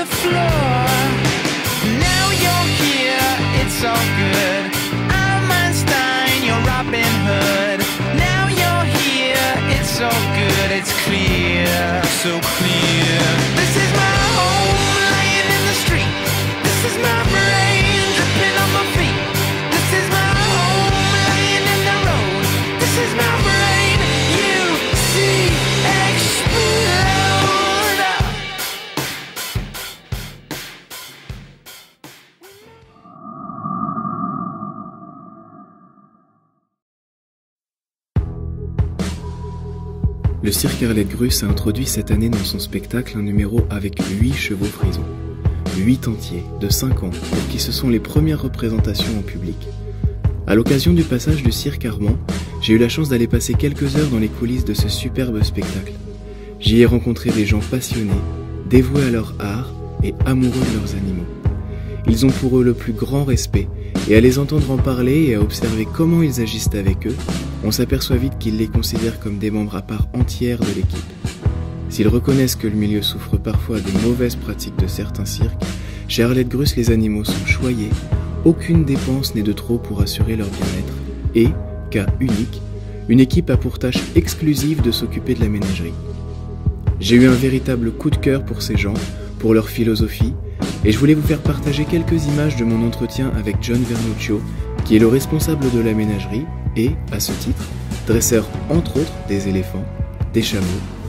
the floor. Now you're here, it's all good. I'm Einstein, you're Robin Hood. Now you're here, it's so good, it's clear, so clear. This is my home, laying in the street. This is my brain, dripping on my feet. This is my home, laying in the road. This is my brain, you see, explode. Le cirque Arlette Gruss a introduit cette année dans son spectacle un numéro avec 8 chevaux frisons. 8 entiers, de 5 ans, pour qui ce sont les premières représentations en public. À l'occasion du passage du cirque Armand, j'ai eu la chance d'aller passer quelques heures dans les coulisses de ce superbe spectacle. J'y ai rencontré des gens passionnés, dévoués à leur art et amoureux de leurs animaux. Ils ont pour eux le plus grand respect, et à les entendre en parler et à observer comment ils agissent avec eux, on s'aperçoit vite qu'ils les considèrent comme des membres à part entière de l'équipe. S'ils reconnaissent que le milieu souffre parfois des mauvaises pratiques de certains cirques, chez Arlette Gruss, les animaux sont choyés, aucune dépense n'est de trop pour assurer leur bien-être, et, cas unique, une équipe a pour tâche exclusive de s'occuper de la ménagerie. J'ai eu un véritable coup de cœur pour ces gens, pour leur philosophie, et je voulais vous faire partager quelques images de mon entretien avec John Vernuccio, qui est le responsable de la ménagerie et, à ce titre, dresseur entre autres des éléphants, des chameaux,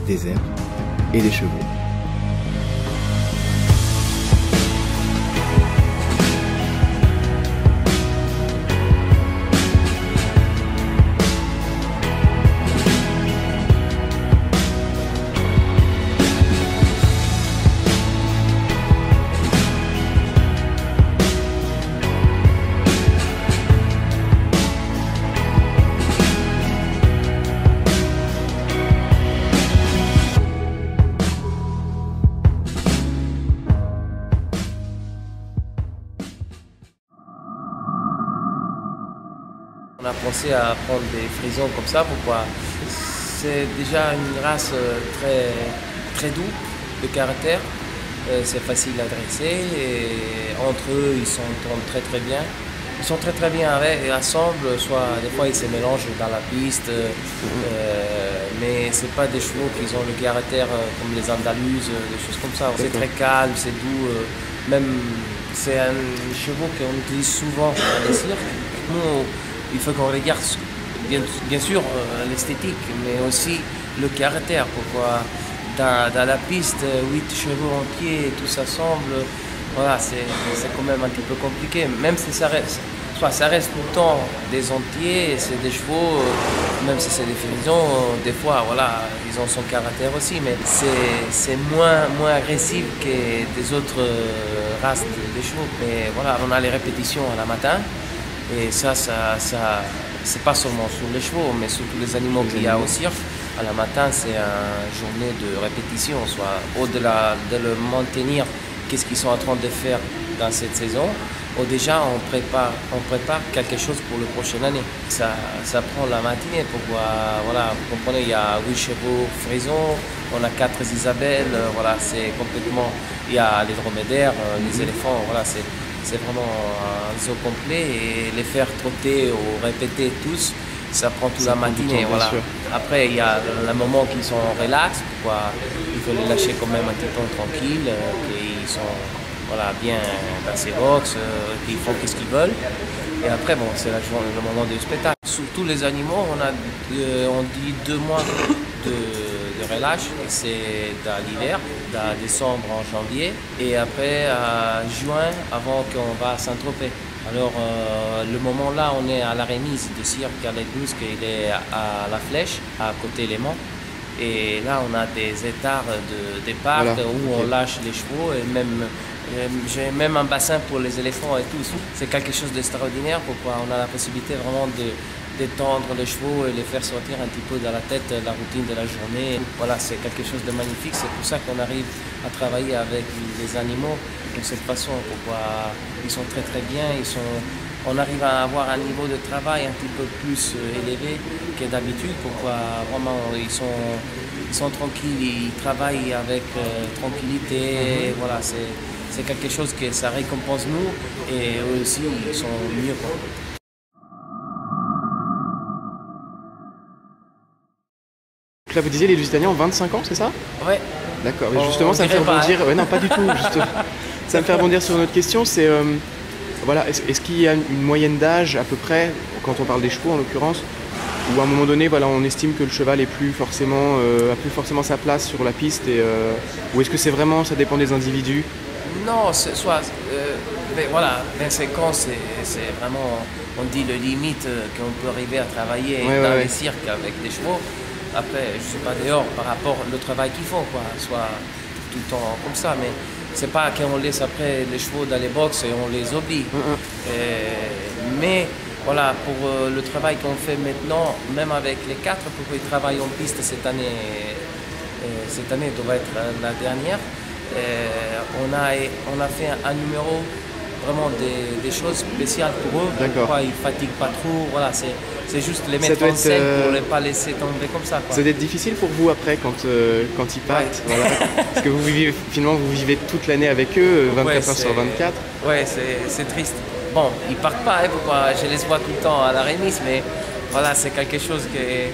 des zèbres et des chevaux. On a pensé à prendre des frisons comme ça, pourquoi? C'est déjà une race très douce de caractère, c'est facile à dresser et entre eux ils s'entendent très bien. Ils sont très bien ensemble, soit des fois ils se mélangent dans la piste, mais c'est pas des chevaux qui ont le caractère comme les Andaluses, des choses comme ça. C'est très calme, c'est doux, même c'est un chevaux qu'on utilise souvent dans les cirques. Nous, il faut qu'on regarde bien sûr l'esthétique, mais aussi le caractère. Pourquoi dans la piste, 8 chevaux entiers, tous ensemble, voilà, c'est quand même un petit peu compliqué. Même si ça reste tout le temps des entiers, c'est des chevaux, même si c'est des frisons, des fois, voilà, ils ont son caractère aussi, mais c'est moins agressif que des autres races de chevaux. Mais voilà, on a les répétitions à la matin. Et ça c'est pas seulement sur les chevaux, mais sur tous les animaux qu'il y a au cirque. À la matin, c'est une journée de répétition, soit au-delà de le maintenir, qu'est-ce qu'ils sont en train de faire dans cette saison, ou déjà on prépare quelque chose pour la prochaine année. Ça prend la matinée pour voir, voilà, vous comprenez, il y a 8 chevaux frisons, on a 4 Isabelle, voilà, c'est complètement, il y a les dromadaires, les éléphants, voilà, c'est vraiment un zoo complet et les faire trotter ou répéter tous, ça prend toute la matinée. Voilà. Après, il y a le moment qu'ils sont relax, il faut les lâcher quand même un petit peu tranquille, qu'ils sont voilà, bien dans ces box, qu'ils font ce qu'ils veulent. Et après, bon, c'est le moment du spectacle. Sur tous les animaux, on dit 2 mois de relâche, et c'est dans l'hiver, dans décembre, en janvier, et après à juin, avant qu'on va à Saint-Tropez. Alors le moment là, on est à la remise de cirque Arlette Gruss, il est à la Flèche, à côté Léman. Et là, on a des étards de départ, voilà, où on lâche les chevaux, et même j'ai même un bassin pour les éléphants et tout. C'est quelque chose d'extraordinaire, pourquoi on a la possibilité vraiment de détendre les chevaux et les faire sortir un petit peu de la tête la routine de la journée. Voilà, c'est quelque chose de magnifique. C'est pour ça qu'on arrive à travailler avec les animaux de cette façon. Pourquoi ils sont très bien. On arrive à avoir un niveau de travail un petit peu plus élevé que d'habitude. Pourquoi vraiment ils ils sont tranquilles, ils travaillent avec tranquillité. Voilà, c'est quelque chose que ça récompense nous et eux aussi ils sont mieux, quoi. Là, vous disiez les Lusitaniens ont 25 ans, c'est ça? Ouais. D'accord, et justement, ça me fait rebondir. Ouais, non, pas du tout. Ça me fait rebondir sur une autre question. C'est voilà, est-ce qu'il y a une moyenne d'âge à peu près, quand on parle des chevaux en l'occurrence, où à un moment donné, voilà, on estime que le cheval a plus forcément sa place sur la piste, ou est-ce que c'est vraiment, ça dépend des individus? Non, mais voilà, 25 ans, c'est vraiment, on dit le limite qu'on peut arriver à travailler dans les cirques avec des chevaux. Après, je ne sais pas dehors par rapport au travail qu'ils font, quoi, soit tout le temps comme ça, mais c'est pas qu'on laisse après les chevaux dans les box et on les oublie. Mais voilà, pour le travail qu'on fait maintenant, même avec les 4, pour qu'ils travaillent en piste cette année doit être la dernière, on a fait un numéro vraiment des choses spéciales pour eux. Pourquoi ils ne fatiguent pas trop. Voilà, c'est juste les mettre en scène pour ne pas laisser tomber comme ça, quoi. Ça doit être difficile pour vous après quand ils partent. Voilà. Parce que finalement vous vivez toute l'année avec eux, 24 heures sur 24. Ouais, c'est triste. Bon, ils partent pas, hein, pourquoi je les vois tout le temps à la remise, mais voilà, c'est quelque chose que...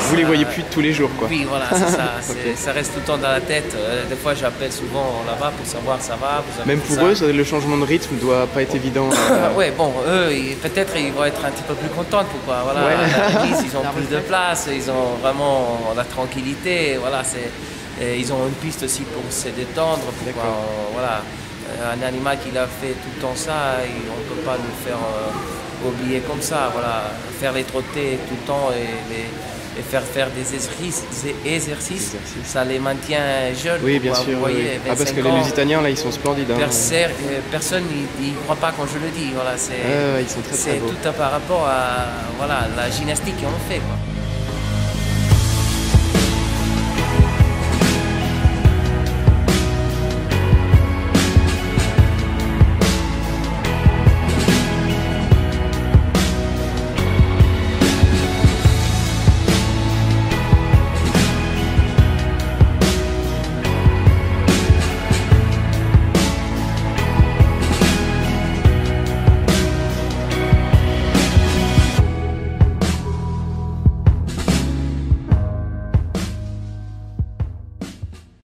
Vous les voyez plus tous les jours, quoi. Oui, voilà, c'est ça. Ça reste tout le temps dans la tête. Des fois, j'appelle souvent là-bas pour savoir ça va. Même pour eux, le changement de rythme doit pas être évident. Oui, bon, eux, peut-être ils vont être un petit peu plus contents. Pourquoi, voilà, la remise, ils ont plus de place, ils ont vraiment la tranquillité. Voilà, ils ont une piste aussi pour se détendre. Pourquoi, voilà, un animal qui a fait tout le temps ça, on ne peut pas nous faire oublier comme ça. Voilà, faire les trotter tout le temps et faire des exercices, ça les maintient jeunes. Oui, bien sûr. Vous voyez, parce que les Lusitaniens, là, ils sont splendides. Personne n'y croit pas quand je le dis. Voilà, ils sont très beaux. C'est tout par rapport à voilà, la gymnastique qu'on fait, quoi.